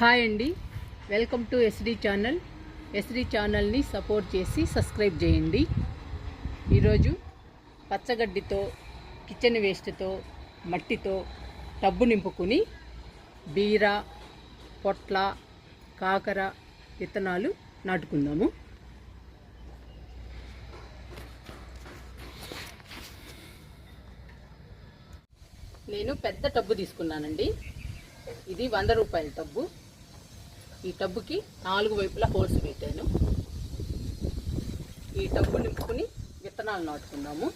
Hi అండి, welcome to SD channel. SD ఛానల్ని support చేసి సబ్స్క్రైబ్ చేయండి. ఈరోజు పచ్చగడ్డితో, కిచెన్ వేస్ట్తో, మట్టితో టబ్బు నింపుకుని బీర, పొట్ల, కాకర విత్తనాలు నాటుకుందాము. నేను పెద్ద టబ్బు తీసుకున్నానండి. ఇది 100 రూపాయల టబ్బు. ఈ టబ్బుకి 4 వైపులా హోల్స్ పెట్టాను. ఈ టబ్బు నింపుకుని విత్తనాలు నాటుకుందాము.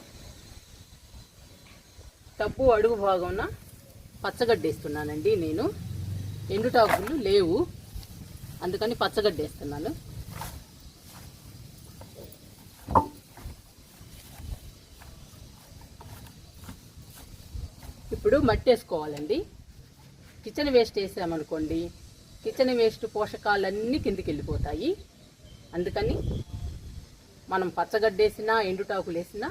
టబ్బు అడుగు భాగంన పచ్చగడ్డి వేస్తున్నానండి. నేను ఎండుటాకులు లేవు, అందుకని పచ్చగడ్డి వేస్తున్నాను. ఇప్పుడు మట్టి వేసుకోవాలండి. కిచెన్ వేస్ట్ వేసామనుకోండి, కిచెన్ వేస్ట్ పోషకాలన్నీ కిందికి వెళ్ళిపోతాయి. అందుకని మనం పచ్చగడ్డ వేసినా, ఎండుటాకులు వేసినా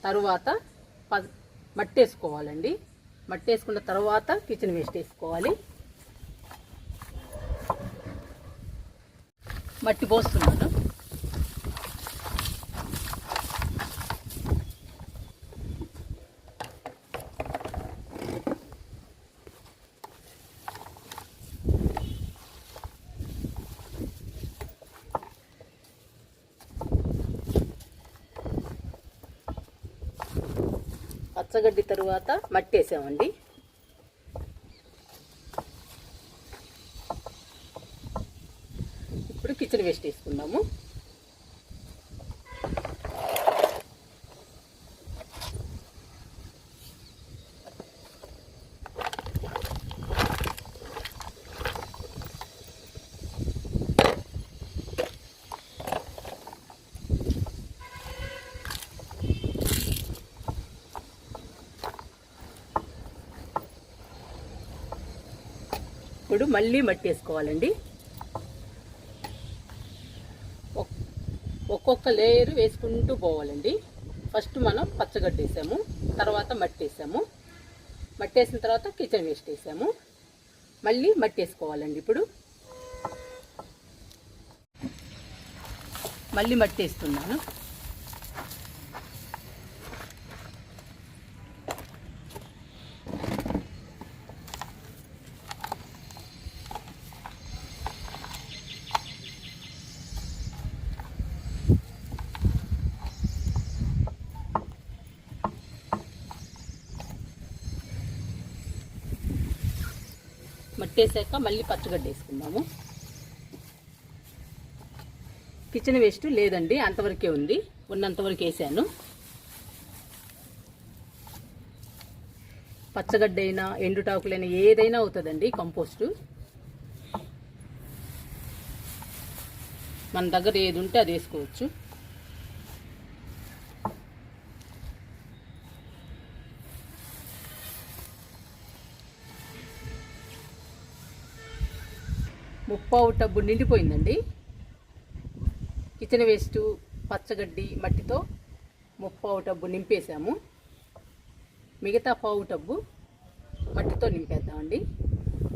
తరువాత మట్టి వేసుకోవాలండి. మట్టి వేసుకున్న తర్వాత కిచెన్ వేస్ట్ వేసుకోవాలి. మట్టి పోస్తున్నాను. పచ్చగడ్డి తరువాత మట్టి వేసామండి. ఇప్పుడు కిచెన్ వేస్ట్ వేసుకుందాము. ఇప్పుడు మళ్ళీ మట్టి వేసుకోవాలండి. ఒక్కొక్క లేయర్ వేసుకుంటూ పోవాలండి. ఫస్ట్ మనం పచ్చగడ్డి వేసాము, తర్వాత మట్టి వేసాము. మట్టి వేసిన తర్వాత కిచెన్ వేస్ట్ వేసాము. మళ్ళీ మట్టి వేసుకోవాలండి. ఇప్పుడు మళ్ళీ మట్టి వేస్తున్నాను. మట్టి వేసాక మళ్ళీ పచ్చగడ్డ వేసుకుందాము. కిచెన్ వేస్ట్ లేదండి, అంతవరకే ఉంది. ఉన్నంతవరకు వేసాను. పచ్చగడ్డ అయినా, ఎండుటాకులైనా ఏదైనా అవుతుందండి కంపోస్టు. మన దగ్గర ఏది ఉంటే అది వేసుకోవచ్చు. ముప్పావు టబ్బు నిండిపోయిందండి. కిచెన్ వేస్ట్, పచ్చగడ్డి, మట్టితో ముప్పావు టబ్బు నింపేసాము. మిగతా పావు టబ్బు మట్టితో నింపేద్దామండి.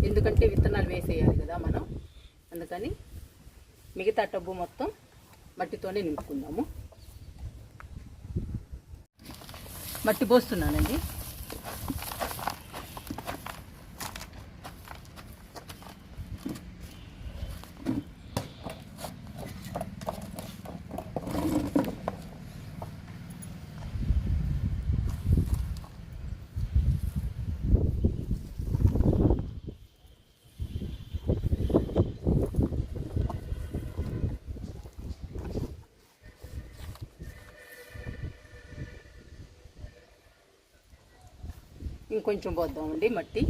ఎందుకంటే విత్తనాలు వేసేయాలి కదా మనం, అందుకని మిగతా టబ్బు మొత్తం మట్టితోనే నింపుకుందాము. మట్టి పోస్తున్నానండి. ఇంకొంచెం పోద్దామండి మట్టి.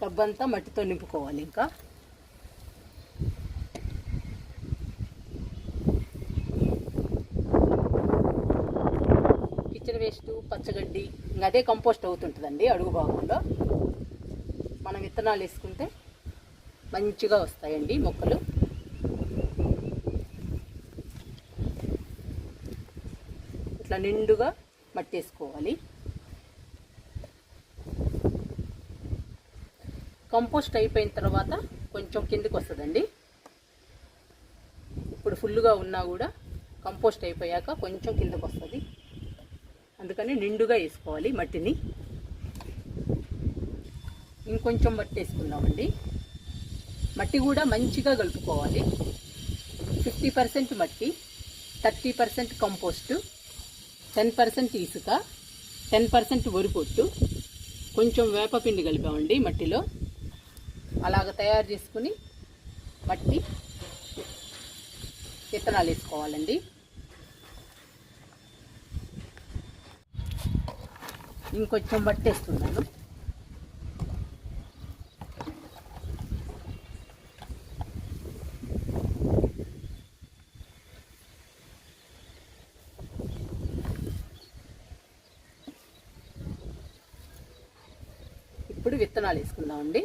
టబ్బంతా మట్టితో నింపుకోవాలి. ఇంకా కిచెన్ వేస్ట్, పచ్చగడ్డి ఇంకా అదే కంపోస్ట్ అవుతుంటుందండి అడుగు భాగంలో. మనం విత్తనాలు వేసుకుంటే మంచిగా వస్తాయండి మొక్కలు. ఇట్లా నిండుగా మట్టి వేసుకోవాలి. కంపోస్ట్ అయిపోయిన తర్వాత కొంచెం కిందకి వస్తుందండి. ఇప్పుడు ఫుల్గా ఉన్నా కూడా కంపోస్ట్ అయిపోయాక కొంచెం కిందకు వస్తుంది. అందుకని నిండుగా వేసుకోవాలి మట్టిని. ఇంకొంచెం మట్టి వేసుకుందామండి. మట్టి కూడా మంచిగా కలుపుకోవాలి. 50% మట్టి, 30% కంపోస్టు, 10% ఇసుక, 10% వరిపొట్టు, కొంచెం వేపపిండి కలిపామండి మట్టిలో. అలాగ తయారు చేసుకుని మట్టి విత్తనాలు వేసుకోవాలండి. ఇంకొంచెం మట్టి వేస్తున్నాను. ఇప్పుడు విత్తనాలు వేసుకుందామండి.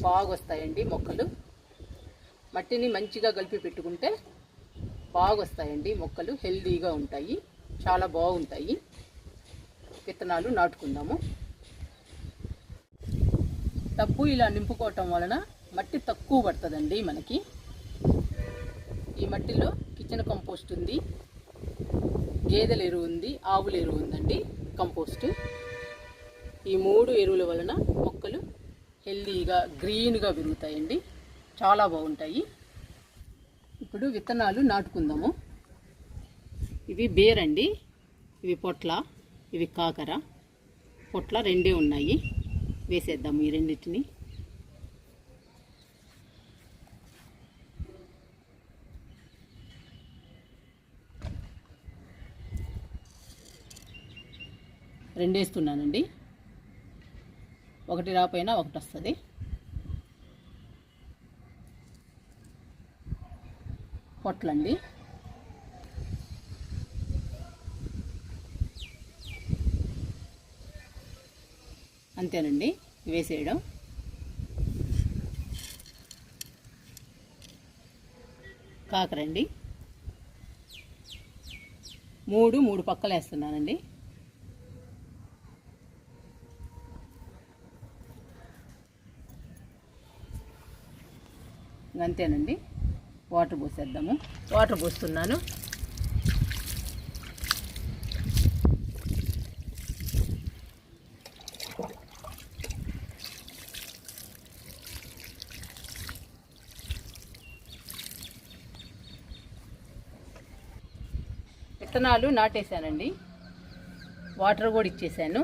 బాగా వస్తాయండి మొక్కలు. మట్టిని మంచిగా కలిపి పెట్టుకుంటే బాగా వస్తాయండి మొక్కలు. హెల్దీగా ఉంటాయి, చాలా బాగుంటాయి. విత్తనాలు నాటుకుందాము. టబ్బు ఇలా నింపుకోవటం వలన మట్టి తక్కువ పడుతుందండి మనకి. ఈ మట్టిలో కిచెన్ కంపోస్ట్ ఉంది, గేదెల ఎరువు ఉంది, ఆవుల ఎరువు ఉందండి కంపోస్ట్. ఈ 3 ఎరువుల వలన మొక్కలు హెల్దీగా గ్రీన్గా పెరుగుతాయండి, చాలా బాగుంటాయి. ఇప్పుడు విత్తనాలు నాటుకుందాము. ఇవి బేరండి, ఇవి పొట్ల, ఇవి కాకర. పొట్ల 2 ఉన్నాయి, వేసేద్దాము ఈ రెండింటిని. రెండేస్తున్నానండి. ఒకటి రాపోయినా ఒకటి వస్తుంది. పొట్లండి. అంతేనండి, వేసేయడం. కాకరండి, 3 పక్కలు వేస్తున్నానండి. అంతేనండి, వాటర్ పోసేద్దాము. వాటర్ పోస్తున్నాను. విత్తనాలు నాటేశానండి, వాటర్ కూడా ఇచ్చేసాను.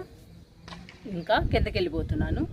ఇంకా కిందకి వెళ్ళిపోతున్నాను.